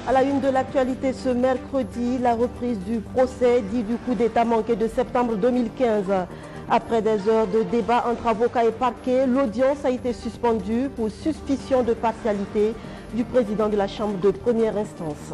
À la une de l'actualité ce mercredi, la reprise du procès dit du coup d'État manqué de septembre 2015. Après des heures de débat entre avocats et parquet, l'audience a été suspendue pour suspicion de partialité du président de la Chambre de première instance.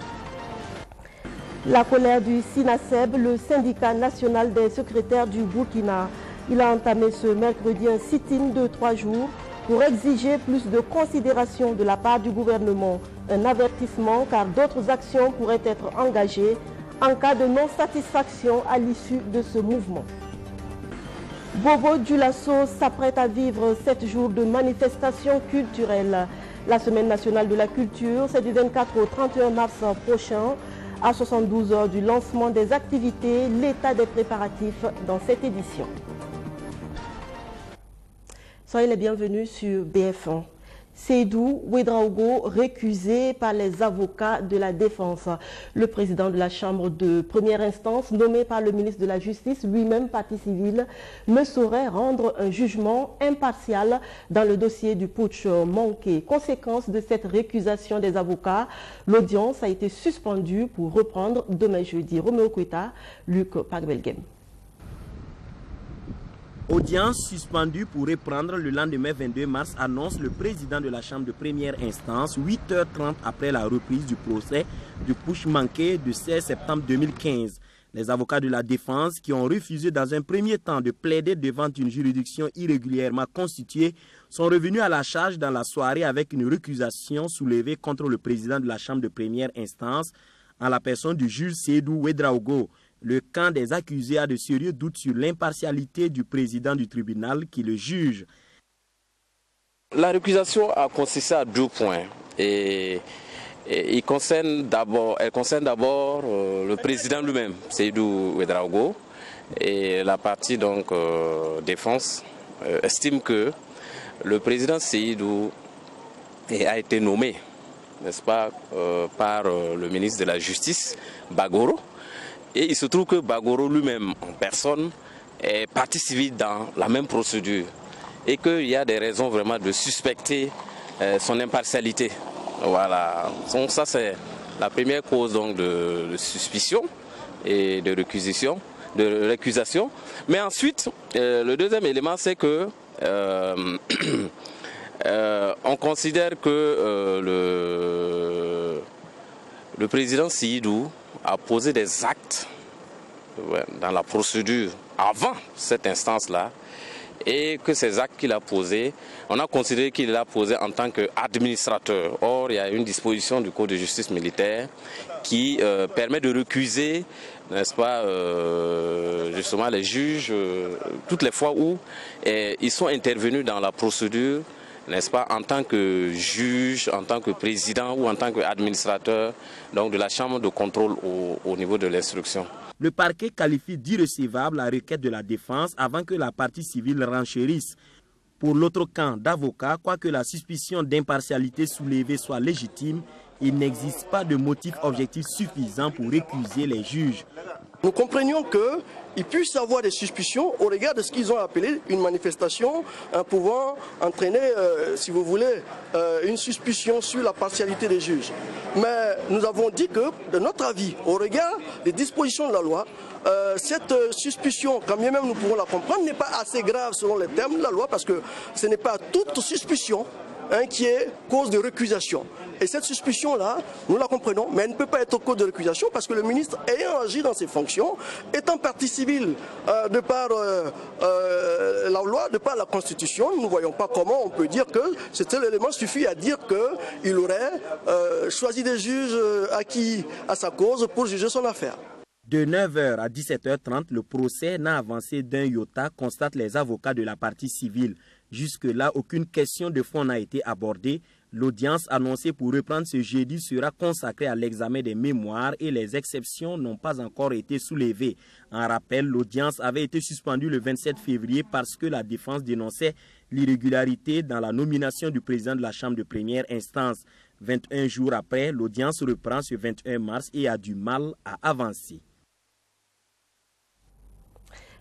La colère du SINASEB, le syndicat national des secrétaires du Burkina. Il a entamé ce mercredi un sit-in de 3 jours pour exiger plus de considération de la part du gouvernement. Un avertissement car d'autres actions pourraient être engagées en cas de non-satisfaction à l'issue de ce mouvement. Bobo Dioulasso s'apprête à vivre 7 jours de manifestations culturelles. La Semaine nationale de la culture, c'est du 24 au 31 mars prochain. À 72 heures du lancement des activités, l'état des préparatifs dans cette édition. Soyez les bienvenus sur BF1. Seydou Ouedraogo, récusé par les avocats de la défense. Le président de la Chambre de première instance, nommé par le ministre de la Justice, lui-même partie civile, ne saurait rendre un jugement impartial dans le dossier du putsch manqué. Conséquence de cette récusation des avocats, l'audience a été suspendue pour reprendre demain jeudi. Roméo Kweta, Luc Pagbelgem. Audience suspendue pour reprendre le lendemain 22 mars, annonce le président de la Chambre de première instance, 8h30 après la reprise du procès du putsch manqué de 16 septembre 2015. Les avocats de la défense, qui ont refusé dans un premier temps de plaider devant une juridiction irrégulièrement constituée, sont revenus à la charge dans la soirée avec une récusation soulevée contre le président de la Chambre de première instance, en la personne du juge Seydou Ouedraogo. Le camp des accusés a de sérieux doutes sur l'impartialité du président du tribunal qui le juge. La récusation a consisté à 2 points. Elle concerne d'abord le président lui-même, Seydou Ouedraogo, et la partie donc défense estime que le président Seydou a été nommé, n'est-ce pas, par le ministre de la Justice, Bagoro. Et il se trouve que Bagoro lui-même, en personne, est partie civile dans la même procédure. Et qu'il y a des raisons vraiment de suspecter son impartialité. Voilà. Donc ça, c'est la première cause donc, de suspicion et de récusation. Mais ensuite, le deuxième élément, c'est que on considère que le président Seydou a posé des actes dans la procédure avant cette instance-là et que ces actes qu'il a posés, on a considéré qu'il l'a posé en tant qu'administrateur. Or, il y a une disposition du Code de justice militaire qui permet de récuser, n'est-ce pas, justement les juges, toutes les fois où ils sont intervenus dans la procédure, n'est-ce pas, en tant que juge, en tant que président ou en tant qu'administrateur donc de la chambre de contrôle au niveau de l'instruction. Le parquet qualifie d'irrecevable la requête de la défense avant que la partie civile renchérisse. Pour l'autre camp d'avocats, quoique la suspicion d'impartialité soulevée soit légitime, il n'existe pas de motif objectif suffisant pour récuser les juges. Nous comprenions qu'il puisse y avoir des suspicions au regard de ce qu'ils ont appelé une manifestation pouvant entraîner, si vous voulez, une suspicion sur la partialité des juges. Mais nous avons dit que, de notre avis, au regard des dispositions de la loi, cette suspicion, quand bien même nous pouvons la comprendre, n'est pas assez grave selon les termes de la loi parce que ce n'est pas toute suspicion qui est cause de récusation. Et cette suspicion-là, nous la comprenons, mais elle ne peut pas être cause de récusation parce que le ministre, ayant agi dans ses fonctions, étant partie civile de par la loi, de par la Constitution, nous ne voyons pas comment on peut dire que cet élément suffit à dire qu'il aurait choisi des juges acquis à sa cause pour juger son affaire. De 9h à 17h30, le procès n'a avancé d'un iota, constatent les avocats de la partie civile. Jusque-là, aucune question de fond n'a été abordée. L'audience annoncée pour reprendre ce jeudi sera consacrée à l'examen des mémoires et les exceptions n'ont pas encore été soulevées. En rappel, l'audience avait été suspendue le 27 février parce que la défense dénonçait l'irrégularité dans la nomination du président de la Chambre de première instance. 21 jours après, l'audience reprend ce 21 mars et a du mal à avancer.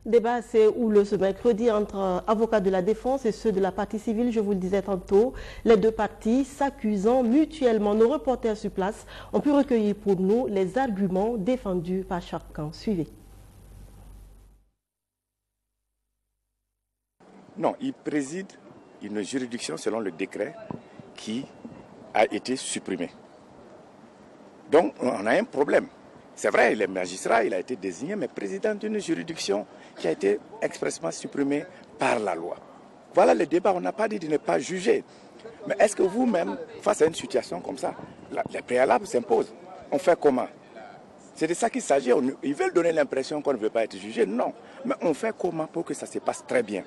Débat assez houleux ce mercredi entre avocats de la défense et ceux de la partie civile, je vous le disais tantôt. Les deux parties s'accusant mutuellement. Nos reporters sur place ont pu recueillir pour nous les arguments défendus par chacun. Suivez. Non, il préside une juridiction selon le décret qui a été supprimé. Donc on a un problème. C'est vrai, le magistrat, il a été désigné, mais président d'une juridiction qui a été expressément supprimée par la loi. Voilà le débat, on n'a pas dit de ne pas juger. Mais est-ce que vous-même, face à une situation comme ça, les préalables s'imposent? On fait comment? C'est de ça qu'il s'agit. Ils veulent donner l'impression qu'on ne veut pas être jugé. Non, mais on fait comment pour que ça se passe très bien?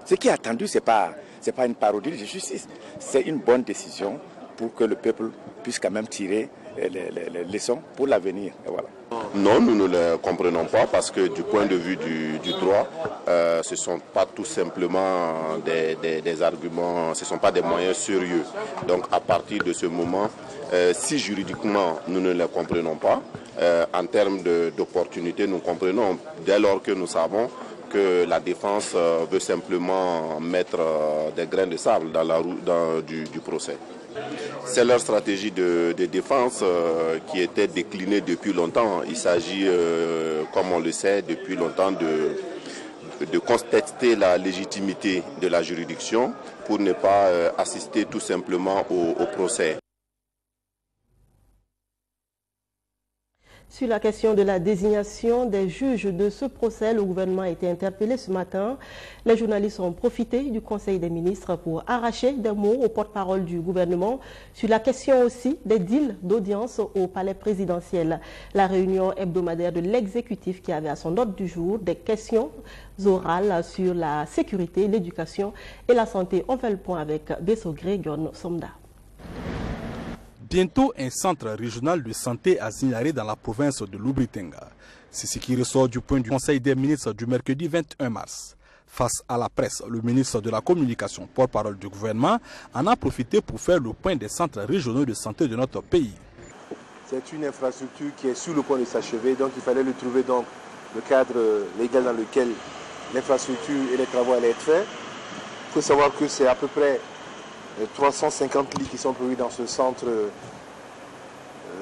Ce qui est attendu, ce n'est pas une parodie de justice. C'est une bonne décision pour que le peuple puisse quand même tirer les leçons pour l'avenir. Voilà. Non, nous ne les comprenons pas parce que du point de vue du droit, ce ne sont pas tout simplement des arguments, ce ne sont pas des moyens sérieux. Donc à partir de ce moment, si juridiquement nous ne les comprenons pas, en termes d'opportunité, nous comprenons dès lors que nous savons que la défense veut simplement mettre des grains de sable dans la roue du procès. C'est leur stratégie de défense qui était déclinée depuis longtemps. Il s'agit, comme on le sait, depuis longtemps de contester la légitimité de la juridiction pour ne pas assister tout simplement au procès. Sur la question de la désignation des juges de ce procès, le gouvernement a été interpellé ce matin. Les journalistes ont profité du Conseil des ministres pour arracher des mots au porte-parole du gouvernement sur la question aussi des deals d'audience au palais présidentiel. La réunion hebdomadaire de l'exécutif qui avait à son ordre du jour des questions orales sur la sécurité, l'éducation et la santé. On fait le point avec Bessogré Gyon Somda. Bientôt, un centre régional de santé à Zignaré dans la province de Lubritanga. C'est ce qui ressort du point du Conseil des ministres du mercredi 21 mars. Face à la presse, le ministre de la Communication, porte-parole du gouvernement, en a profité pour faire le point des centres régionaux de santé de notre pays. C'est une infrastructure qui est sur le point de s'achever, donc il fallait le trouver donc le cadre légal dans lequel l'infrastructure et les travaux allaient être faits. Il faut savoir que c'est à peu près 350 lits qui sont prévus dans ce centre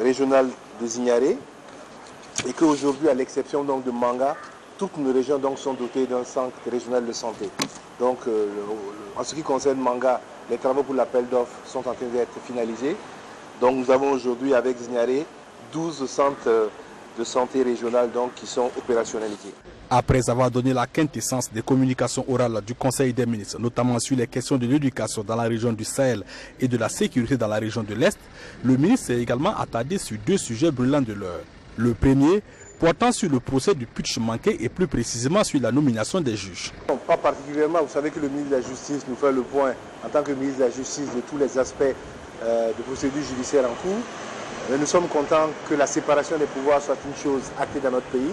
régional de Zignaré et qu'aujourd'hui, à l'exception donc de Manga, toutes nos régions donc sont dotées d'un centre régional de santé. Donc, en ce qui concerne Manga, les travaux pour l'appel d'offres sont en train d'être finalisés. Donc, nous avons aujourd'hui avec Zignaré 12 centres de santé régional donc, qui sont opérationnalisés. Après avoir donné la quintessence des communications orales du Conseil des ministres, notamment sur les questions de l'éducation dans la région du Sahel et de la sécurité dans la région de l'Est, le ministre s'est également attardé sur deux sujets brûlants de l'heure. Le premier, portant sur le procès du putsch manqué et plus précisément sur la nomination des juges. Non, pas particulièrement, vous savez que le ministre de la Justice nous fait le point en tant que ministre de la Justice de tous les aspects de procédure judiciaire en cours. Mais nous sommes contents que la séparation des pouvoirs soit une chose actée dans notre pays.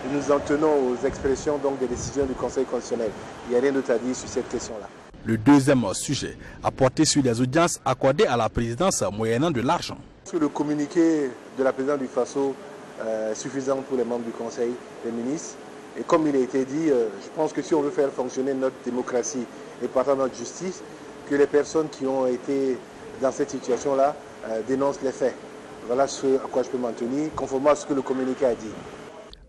Et nous en tenons aux expressions donc, des décisions du Conseil constitutionnel. Il n'y a rien d'autre à dire sur cette question-là. Le deuxième sujet a porté sur les audiences accordées à la présidence moyennant de l'argent. Le communiqué de la présidente du FASO est suffisant pour les membres du Conseil des ministres. Et comme il a été dit, je pense que si on veut faire fonctionner notre démocratie et partant notre justice, que les personnes qui ont été dans cette situation-là dénoncent les faits. Voilà ce à quoi je peux m'en tenir, conformément à ce que le communiqué a dit.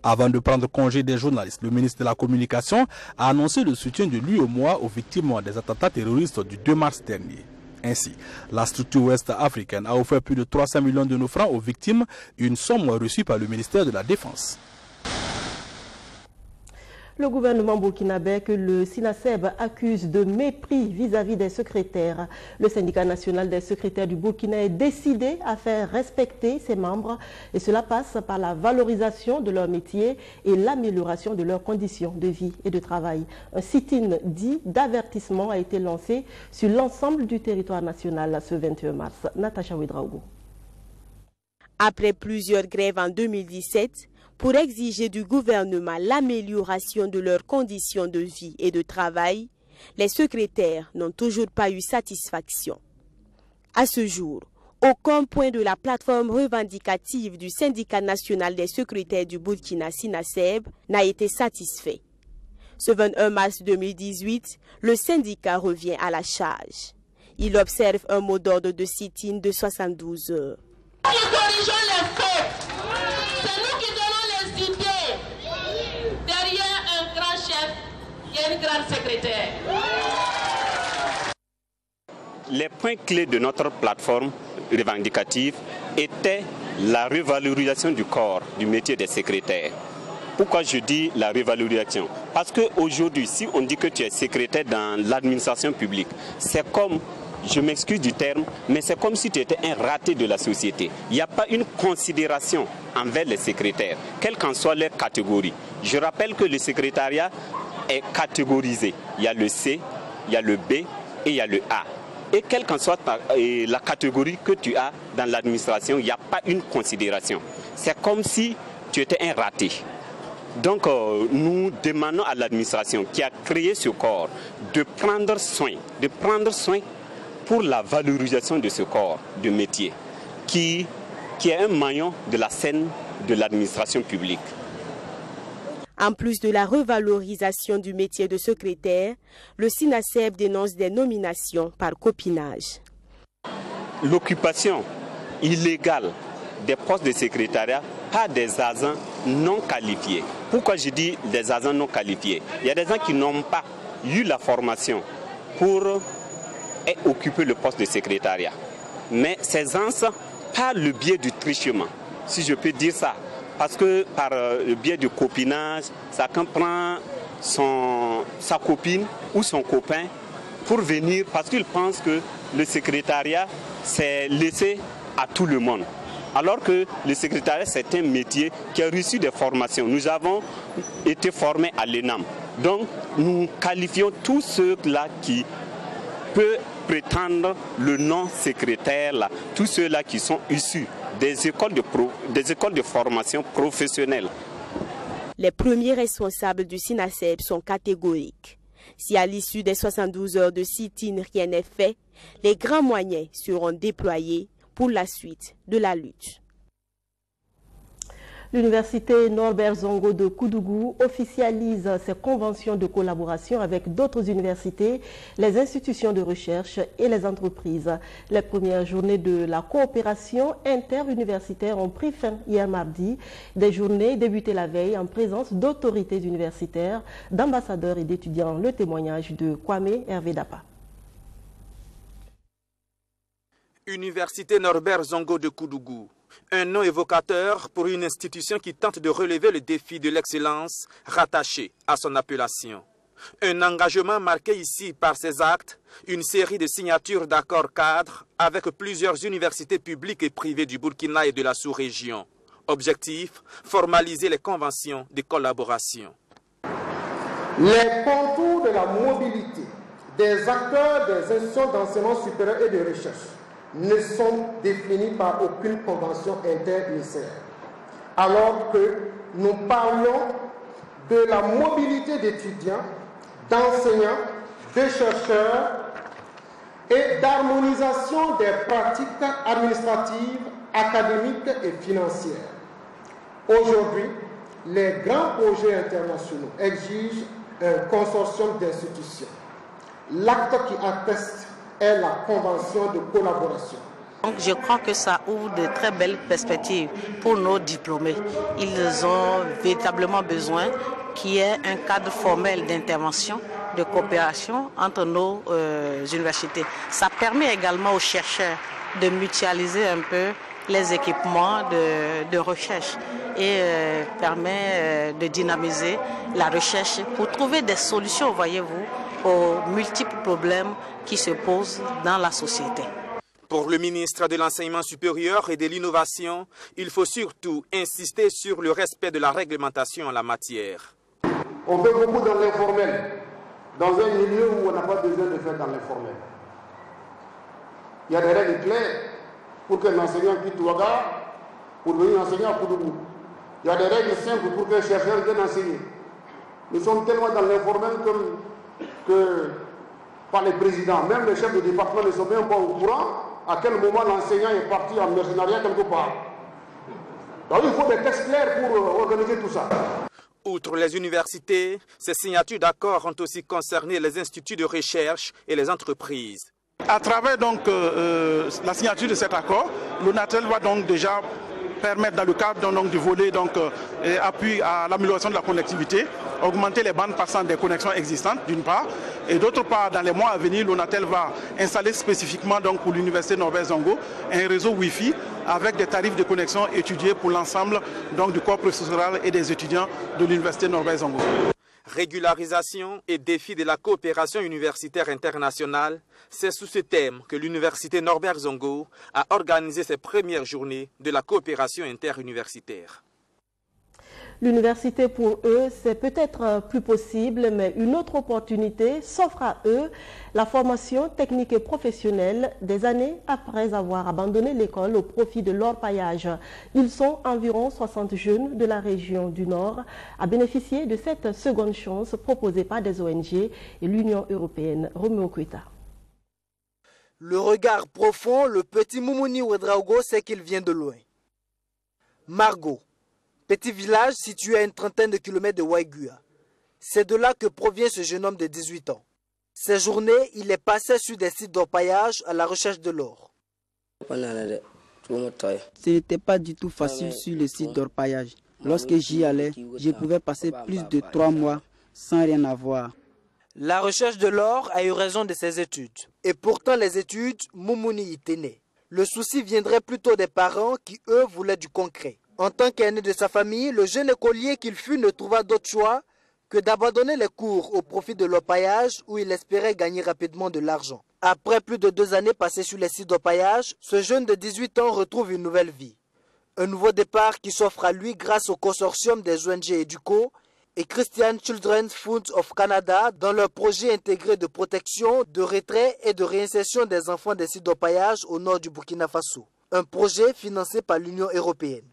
Avant de prendre congé des journalistes, le ministre de la Communication a annoncé le soutien de lui au mois aux victimes des attentats terroristes du 2 mars dernier. Ainsi, la structure ouest-africaine a offert plus de 300 millions de nos francs aux victimes, une somme reçue par le ministère de la Défense. Le gouvernement burkinabé que le SINASEB accuse de mépris vis-à-vis des secrétaires. Le syndicat national des secrétaires du Burkina est décidé à faire respecter ses membres et cela passe par la valorisation de leur métier et l'amélioration de leurs conditions de vie et de travail. Un sit-in dit d'avertissement a été lancé sur l'ensemble du territoire national ce 21 mars. Natacha Ouedraogo. Après plusieurs grèves en 2017, pour exiger du gouvernement l'amélioration de leurs conditions de vie et de travail, les secrétaires n'ont toujours pas eu satisfaction. À ce jour, aucun point de la plateforme revendicative du syndicat national des secrétaires du Burkina SINASEB n'a été satisfait. Ce 21 mars 2018, le syndicat revient à la charge. Il observe un mot d'ordre de sit-in de 72 heures. Nous corrigeons les fautes. C'est nous qui donnons les idées. Derrière un grand chef, il y a une grande secrétaire. Les points clés de notre plateforme revendicative étaient la revalorisation du corps, du métier des secrétaires. Pourquoi je dis la revalorisation? Parce qu'aujourd'hui, si on dit que tu es secrétaire dans l'administration publique, c'est comme, je m'excuse du terme, mais c'est comme si tu étais un raté de la société. Il n'y a pas une considération envers les secrétaires, quelle qu'en soit leur catégorie. Je rappelle que le secrétariat est catégorisé. Il y a le C, il y a le B et il y a le A. Et quelle qu'en soit la catégorie que tu as dans l'administration, il n'y a pas une considération. C'est comme si tu étais un raté. Donc nous demandons à l'administration qui a créé ce corps de prendre soin pour la valorisation de ce corps de métier qui est un maillon de la scène de l'administration publique. En plus de la revalorisation du métier de secrétaire, le SINASEB dénonce des nominations par copinage. L'occupation illégale des postes de secrétariat par des agents non qualifiés. Pourquoi je dis des agents non qualifiés? Il y a des gens qui n'ont pas eu la formation pour occuper le poste de secrétariat. Mais ces gens, par le biais du trichement, si je peux dire ça, parce que par le biais du copinage, chacun prend sa copine ou son copain pour venir, parce qu'il pense que le secrétariat, c'est laissé à tout le monde. Alors que le secrétariat, c'est un métier qui a reçu des formations. Nous avons été formés à l'ENAM. Donc, nous qualifions tous ceux-là qui peuvent prétendre le nom secrétaire, là, tous ceux-là qui sont issus des écoles de formation professionnelle. Les premiers responsables du SINASEB sont catégoriques. Si à l'issue des 72 heures de sit-in rien n'est fait, les grands moyens seront déployés pour la suite de la lutte. L'université Norbert Zongo de Koudougou officialise ses conventions de collaboration avec d'autres universités, les institutions de recherche et les entreprises. Les premières journées de la coopération interuniversitaire ont pris fin hier mardi. Des journées débutées la veille en présence d'autorités universitaires, d'ambassadeurs et d'étudiants. Le témoignage de Kwame Hervé Dapa. Université Norbert Zongo de Koudougou. Un nom évocateur pour une institution qui tente de relever le défi de l'excellence rattaché à son appellation. Un engagement marqué ici par ses actes, une série de signatures d'accords cadres avec plusieurs universités publiques et privées du Burkina et de la sous-région. Objectif, formaliser les conventions de collaboration. Les contours de la mobilité des acteurs des institutions d'enseignement supérieur et de recherche ne sont définis par aucune convention interministérielle. Alors que nous parlons de la mobilité d'étudiants, d'enseignants, de chercheurs et d'harmonisation des pratiques administratives, académiques et financières. Aujourd'hui, les grands projets internationaux exigent un consortium d'institutions. L'acte qui atteste est la convention de collaboration. Donc je crois que ça ouvre de très belles perspectives pour nos diplômés. Ils ont véritablement besoin qu'il y ait un cadre formel d'intervention, de coopération entre nos universités. Ça permet également aux chercheurs de mutualiser un peu les équipements de recherche et permet de dynamiser la recherche pour trouver des solutions, voyez-vous, aux multiples problèmes qui se posent dans la société. Pour le ministre de l'Enseignement supérieur et de l'Innovation, il faut surtout insister sur le respect de la réglementation en la matière. On fait beaucoup dans l'informel, dans un milieu où on n'a pas besoin de faire dans l'informel. Il y a des règles claires pour que l'enseignant quitte Ouaga pour devenir enseignant à Koudougou. Il y a des règles simples pour qu'un chercheur vienne enseigner. Nous sommes tellement dans l'informel que par les présidents, même les chefs de département ne sont même pas au courant à quel moment l'enseignant est parti en mercenariat quelque part. Donc il faut des textes clairs pour organiser tout ça. Outre les universités, ces signatures d'accords ont aussi concerné les instituts de recherche et les entreprises. À travers donc la signature de cet accord, l'ONATEL va donc déjà permettre dans le cadre donc, du volet appui à l'amélioration de la connectivité, augmenter les bandes passantes des connexions existantes d'une part, et d'autre part dans les mois à venir, l'ONATEL va installer spécifiquement donc, pour l'université Norbert Zongo un réseau Wi-Fi avec des tarifs de connexion étudiés pour l'ensemble du corps professoral et des étudiants de l'université Norbert Zongo. Régularisation et défi de la coopération universitaire internationale, c'est sous ce thème que l'université Norbert Zongo a organisé ses premières journées de la coopération interuniversitaire. L'université pour eux, c'est peut-être plus possible, mais une autre opportunité s'offre à eux, la formation technique et professionnelle des années après avoir abandonné l'école au profit de l'orpaillage. Ils sont environ 60 jeunes de la région du Nord à bénéficier de cette seconde chance proposée par des ONG et l'Union européenne. Roméo Kuita. Le regard profond, le petit Moumouni Ouedraogo sait qu'il vient de loin. Margot. Petit village situé à une trentaine de kilomètres de Waiguya. C'est de là que provient ce jeune homme de 18 ans. Ces journées, il est passé sur des sites d'orpaillage à la recherche de l'or. Ce n'était pas du tout facile sur les sites d'orpaillage. Lorsque j'y allais, je pouvais passer plus de 3 mois sans rien avoir. La recherche de l'or a eu raison de ses études. Et pourtant les études, Moumouni y tenait. Le souci viendrait plutôt des parents qui, eux, voulaient du concret. En tant qu'aîné de sa famille, le jeune écolier qu'il fut ne trouva d'autre choix que d'abandonner les cours au profit de l'orpaillage où il espérait gagner rapidement de l'argent. Après plus de 2 années passées sur les sites d'orpaillage, ce jeune de 18 ans retrouve une nouvelle vie. Un nouveau départ qui s'offre à lui grâce au consortium des ONG Educo et Christian Children's Fund of Canada dans leur projet intégré de protection, de retrait et de réinsertion des enfants des sites d'orpaillage au nord du Burkina Faso. Un projet financé par l'Union européenne.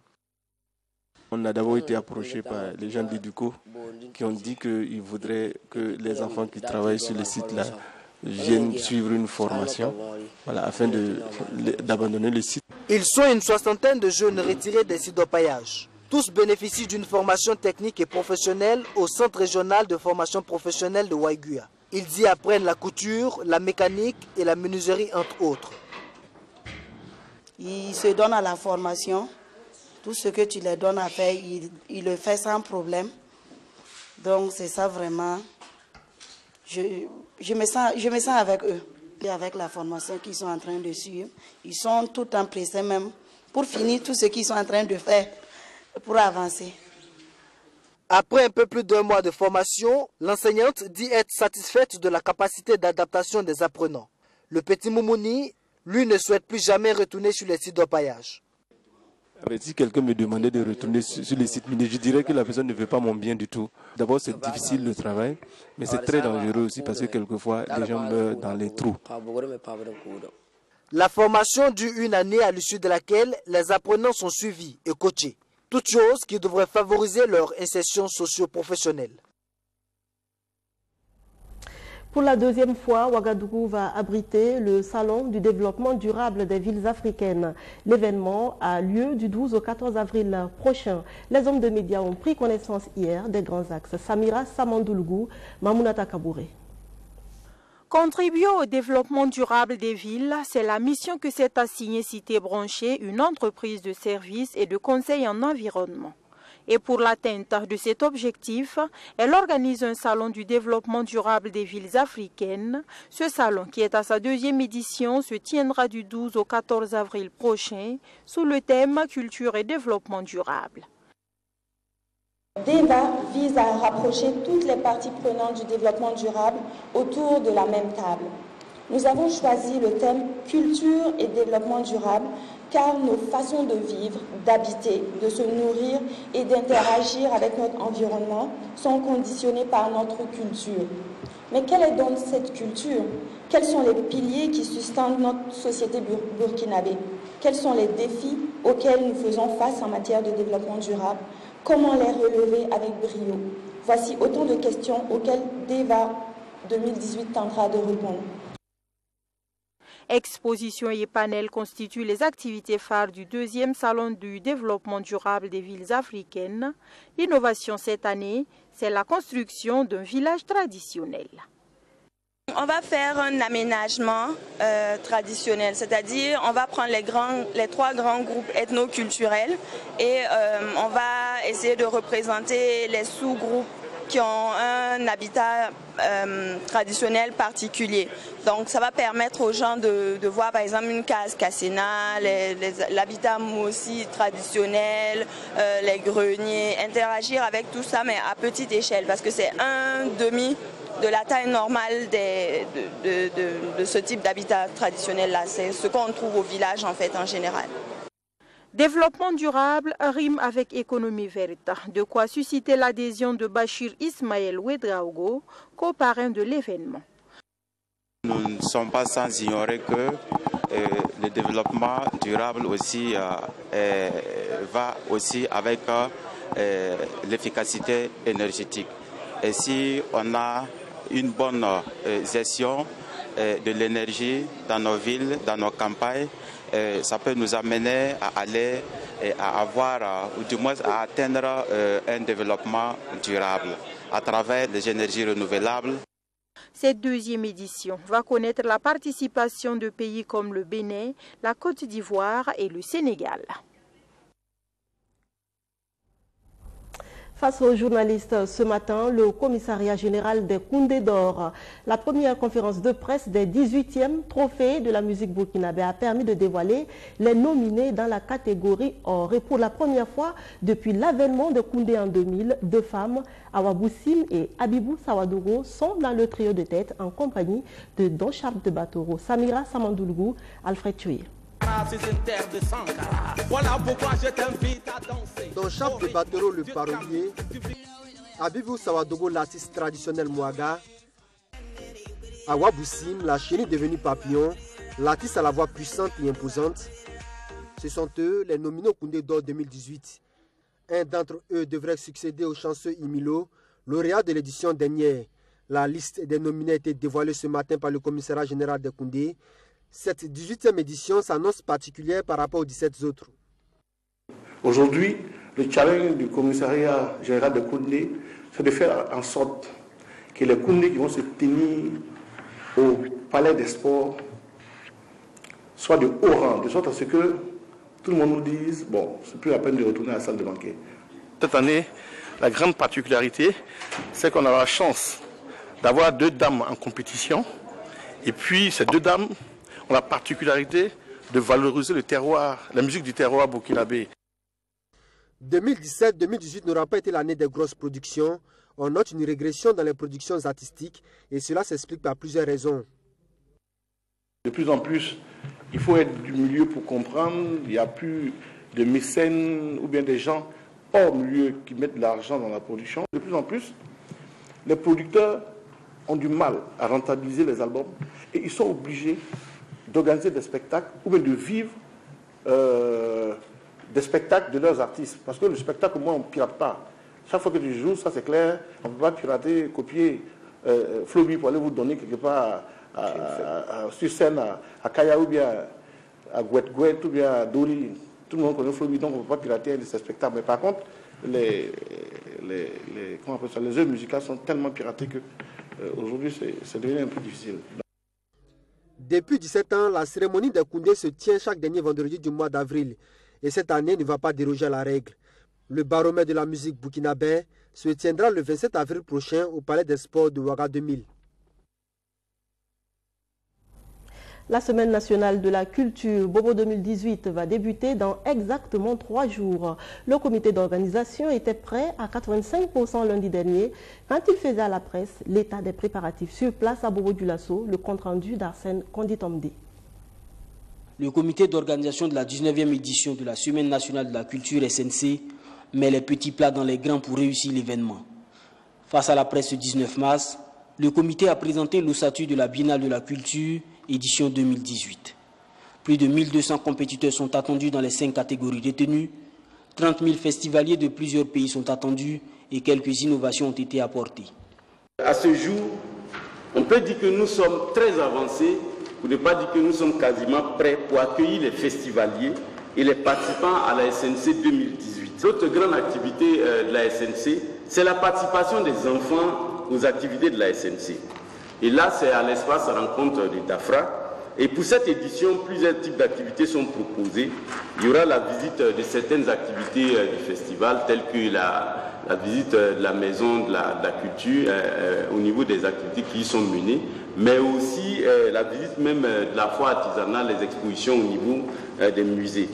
On a d'abord été approché par les gens d'Educo qui ont dit qu'ils voudraient que les enfants qui travaillent sur le site-là viennent suivre une formation afin d'abandonner le site. Ils sont une soixantaine de jeunes retirés des sites d'orpaillage. Tous bénéficient d'une formation technique et professionnelle au Centre régional de formation professionnelle de Waiguya. Ils y apprennent la couture, la mécanique et la menuiserie entre autres. Ils se donnent à la formation. Tout ce que tu les donnes à faire, ils le font sans problème. Donc c'est ça vraiment, je me sens avec eux. Et avec la formation qu'ils sont en train de suivre, ils sont tout empressés même pour finir tout ce qu'ils sont en train de faire pour avancer. Après un peu plus d'1 mois de formation, l'enseignante dit être satisfaite de la capacité d'adaptation des apprenants. Le petit Moumouni, lui, ne souhaite plus jamais retourner sur les sites d'orpaillage. Si quelqu'un me demandait de retourner sur les sites miniers, je dirais que la personne ne veut pas mon bien du tout. D'abord, c'est difficile le travail, mais c'est très dangereux aussi parce que quelquefois, les gens meurent dans les trous. La formation dure 1 année à l'issue de laquelle les apprenants sont suivis et coachés. Toute chose qui devrait favoriser leur insertion socio-professionnelle. Pour la 2e fois, Ouagadougou va abriter le Salon du développement durable des villes africaines. L'événement a lieu du 12 au 14 avril prochain. Les hommes de médias ont pris connaissance hier des grands axes. Samira Samandoulgou, Mamounata Kabouré. Contribuer au développement durable des villes, c'est la mission que s'est assignée Cité Branchée, une entreprise de services et de conseil en environnement. Et pour l'atteinte de cet objectif, elle organise un salon du développement durable des villes africaines. Ce salon, qui est à sa 2e édition, se tiendra du 12 au 14 avril prochain sous le thème Culture et développement durable. DEVA vise à rapprocher toutes les parties prenantes du développement durable autour de la même table. Nous avons choisi le thème Culture et développement durable car nos façons de vivre, d'habiter, de se nourrir et d'interagir avec notre environnement sont conditionnées par notre culture. Mais quelle est donc cette culture? Quels sont les piliers qui sustentent notre société burkinabé? Quels sont les défis auxquels nous faisons face en matière de développement durable? Comment les relever avec brio? Voici autant de questions auxquelles DEVA 2018 tentera de répondre. Expositions et panels constituent les activités phares du deuxième salon du développement durable des villes africaines. L'innovation cette année, c'est la construction d'un village traditionnel. On va faire un aménagement traditionnel, c'est-à-dire on va prendre les trois grands groupes ethno-culturels et on va essayer de représenter les sous-groupes qui ont un habitat traditionnel particulier. Donc ça va permettre aux gens de voir par exemple une case Kassena, l'habitat aussi traditionnel, les greniers, interagir avec tout ça mais à petite échelle parce que c'est un demi de la taille normale de ce type d'habitat traditionnel-là. C'est ce qu'on trouve au village en fait en général. Développement durable rime avec économie verte, de quoi susciter l'adhésion de Bachir Ismaël Ouedraogo, co-parrain de l'événement. Nous ne sommes pas sans ignorer que le développement durable aussi va aussi avec l'efficacité énergétique. Et si on a une bonne gestion de l'énergie dans nos villes, dans nos campagnes, ça peut nous amener à aller à avoir, ou du moins à atteindre un développement durable à travers les énergies renouvelables. Cette deuxième édition va connaître la participation de pays comme le Bénin, la Côte d'Ivoire et le Sénégal. Face aux journalistes ce matin, le commissariat général des Koundé d'Or, la première conférence de presse des 18e trophées de la musique burkinabé a permis de dévoiler les nominés dans la catégorie or. Et pour la première fois depuis l'avènement de Koundé en 2000, deux femmes, Awa Boussim et Abibou Sawadouro, sont dans le trio de tête en compagnie de Don Charles de Batoro, Samira Samandoulgou, Alfred Thuy. Don Charles de Batoro, le parolier, Abibou Sawadogo, l'artiste traditionnel Mouaga, Awa Boussim, la chenille devenue papillon, l'artiste à la voix puissante et imposante. Ce sont eux les nominés au Koundé d'Or 2018. Un d'entre eux devrait succéder au chanceux Imilo, lauréat de l'édition dernière. La liste des nominés a été dévoilée ce matin par le commissariat général des Koundé. Cette 18e édition s'annonce particulière par rapport aux 17 autres. Aujourd'hui, le challenge du commissariat général de Koundé, c'est de faire en sorte que les Koundés qui vont se tenir au palais des sports soient de haut rang, de sorte à ce que tout le monde nous dise, bon, c'est plus la peine de retourner à la salle de banquet. Cette année, la grande particularité, c'est qu'on a la chance d'avoir deux dames en compétition. Et puis, ces deux dames ont la particularité de valoriser le terroir, la musique du terroir burkinabé. 2017-2018 n'aura pas été l'année des grosses productions. On note une régression dans les productions artistiques et cela s'explique par plusieurs raisons. De plus en plus, il faut être du milieu pour comprendre. Il n'y a plus de mécènes ou bien des gens hors milieu qui mettent de l'argent dans la production. De plus en plus, les producteurs ont du mal à rentabiliser les albums et ils sont obligés d'organiser des spectacles ou bien de vivre des spectacles de leurs artistes. Parce que le spectacle, moi, on ne pirate pas. Chaque fois que tu joues, ça c'est clair, on ne peut pas pirater, copier Floby pour aller vous donner quelque part sur scène à Kaya ou bien à Gouet ou bien à Dori. Tout le monde connaît Floby, donc on ne peut pas pirater ces spectacles. Mais par contre, les œuvres musicales sont tellement piratées que aujourd'hui c'est devenu un peu difficile. Depuis 17 ans, la cérémonie des Koundé se tient chaque dernier vendredi du mois d'avril. Et cette année ne va pas déroger à la règle. Le baromètre de la musique burkinabé se tiendra le 27 avril prochain au Palais des Sports de Ouaga 2000. La Semaine nationale de la culture Bobo 2018 va débuter dans exactement 3 jours. Le comité d'organisation était prêt à 85% lundi dernier quand il faisait à la presse l'état des préparatifs sur place à Bobo Dioulasso, le compte-rendu d'Arsène Konditomde. Le comité d'organisation de la 19e édition de la Semaine nationale de la culture SNC met les petits plats dans les grands pour réussir l'événement. Face à la presse ce 19 mars, le comité a présenté l'ossature de la Biennale de la culture édition 2018. Plus de 1200 compétiteurs sont attendus dans les 5 catégories retenues, 30 000 festivaliers de plusieurs pays sont attendus et quelques innovations ont été apportées. À ce jour, on peut dire que nous sommes très avancés, pour ne pas dire que nous sommes quasiment prêts pour accueillir les festivaliers et les participants à la SNC 2018. L'autre grande activité de la SNC, c'est la participation des enfants aux activités de la SNC. Et là, c'est à l'espace rencontre de Dafra. Et pour cette édition, plusieurs types d'activités sont proposées. Il y aura la visite de certaines activités du festival, telles que la visite de la maison de la culture au niveau des activités qui y sont menées, mais aussi la visite même de la foire artisanale, les expositions au niveau des musées.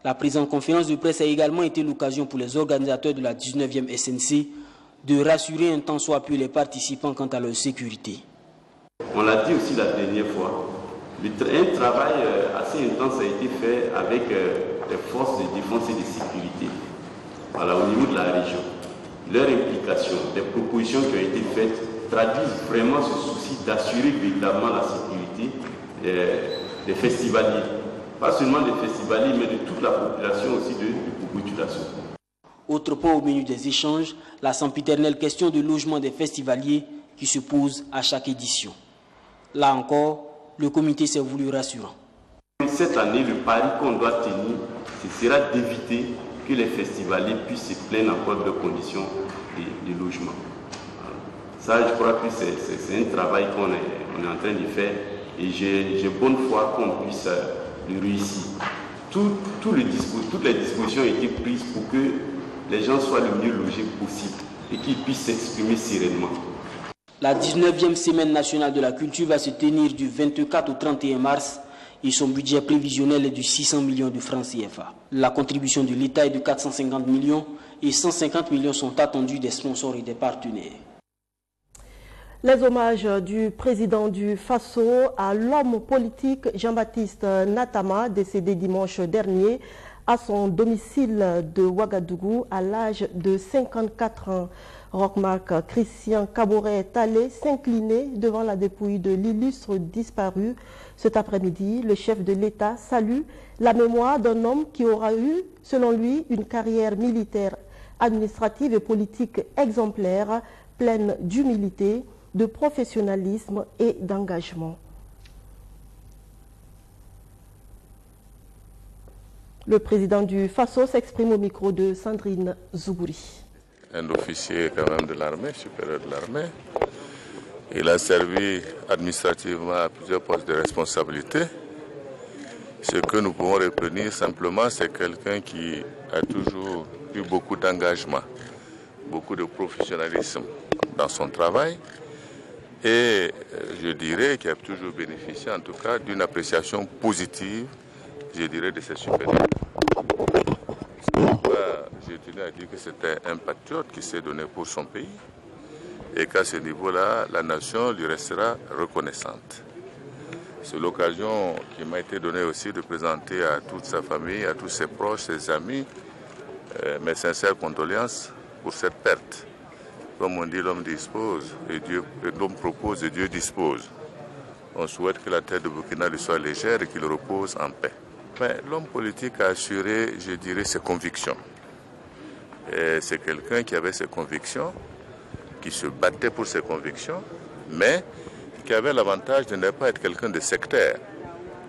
La présente conférence de presse a également été l'occasion pour les organisateurs de la 19e SNC de rassurer un tant soit peu les participants quant à leur sécurité. On l'a dit aussi la dernière fois, un travail assez intense a été fait avec les forces de défense et de sécurité au niveau de la région. Leur implication, les propositions qui ont été faites traduisent vraiment ce souci d'assurer véritablement la sécurité des festivaliers. Pas seulement des festivaliers, mais de toute la population aussi de Boubou-Tulasso. Autre point au menu des échanges, la sempiternelle question de logement des festivaliers qui se pose à chaque édition. Là encore, le comité s'est voulu rassurant. Cette année, le pari qu'on doit tenir, ce sera d'éviter que les festivaliers puissent se plaindre encore de conditions de logement. Ça, je crois que c'est un travail qu'on est en train de faire et j'ai bonne foi qu'on puisse le réussir. Toutes les dispositions ont été prises pour que les gens soient le mieux logés possible et qu'ils puissent s'exprimer sereinement. La 19e semaine nationale de la culture va se tenir du 24 au 31 mars et son budget prévisionnel est de 600 millions de francs CFA. La contribution de l'État est de 450 millions et 150 millions sont attendus des sponsors et des partenaires. Les hommages du président du Faso à l'homme politique Jean-Baptiste Natama, décédé dimanche dernier à son domicile de Ouagadougou à l'âge de 54 ans. Rockmark Christian Caboret est allé s'incliner devant la dépouille de l'illustre disparu. Cet après-midi, le chef de l'État salue la mémoire d'un homme qui aura eu, selon lui, une carrière militaire, administrative et politique exemplaire, pleine d'humilité, de professionnalisme et d'engagement. Le président du Faso s'exprime au micro de Sandrine Zougouri. Un officier quand même de l'armée, supérieur de l'armée. Il a servi administrativement à plusieurs postes de responsabilité. Ce que nous pouvons retenir simplement, c'est quelqu'un qui a toujours eu beaucoup d'engagement, beaucoup de professionnalisme dans son travail et je dirais qu'il a toujours bénéficié en tout cas d'une appréciation positive, je dirais, de ses supérieurs. Je tenais à dire que c'était un patriote qui s'est donné pour son pays et qu'à ce niveau-là, la nation lui restera reconnaissante. C'est l'occasion qui m'a été donnée aussi de présenter à toute sa famille, à tous ses proches, ses amis, mes sincères condoléances pour cette perte. Comme on dit, l'homme dispose, et l'homme propose et Dieu dispose. On souhaite que la terre de Burkina lui soit légère et qu'il repose en paix. Mais l'homme politique a assuré, je dirais, ses convictions. C'est quelqu'un qui avait ses convictions, qui se battait pour ses convictions, mais qui avait l'avantage de ne pas être quelqu'un de sectaire,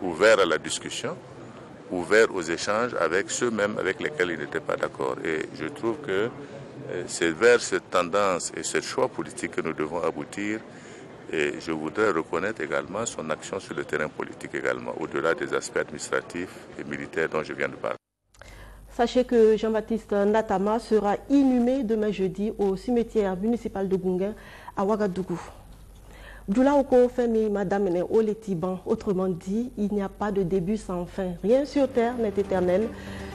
ouvert à la discussion, ouvert aux échanges avec ceux-mêmes avec lesquels il n'était pas d'accord. Et je trouve que c'est vers cette tendance et ce choix politique que nous devons aboutir. Et je voudrais reconnaître également son action sur le terrain politique également, au-delà des aspects administratifs et militaires dont je viens de parler. Sachez que Jean-Baptiste Natama sera inhumé demain jeudi au cimetière municipal de Gunga à Ouagadougou. Djoulaoko Femi Madame Oletiban, autrement dit, il n'y a pas de début sans fin. Rien sur terre n'est éternel.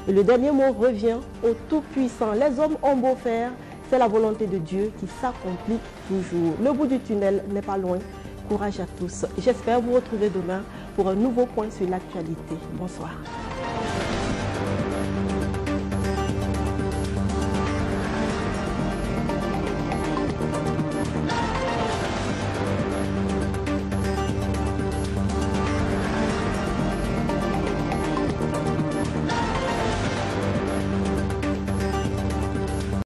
Et le dernier mot revient au Tout-Puissant. Les hommes ont beau faire, c'est la volonté de Dieu qui s'accomplit toujours. Le bout du tunnel n'est pas loin. Courage à tous. J'espère vous retrouver demain pour un nouveau point sur l'actualité. Bonsoir.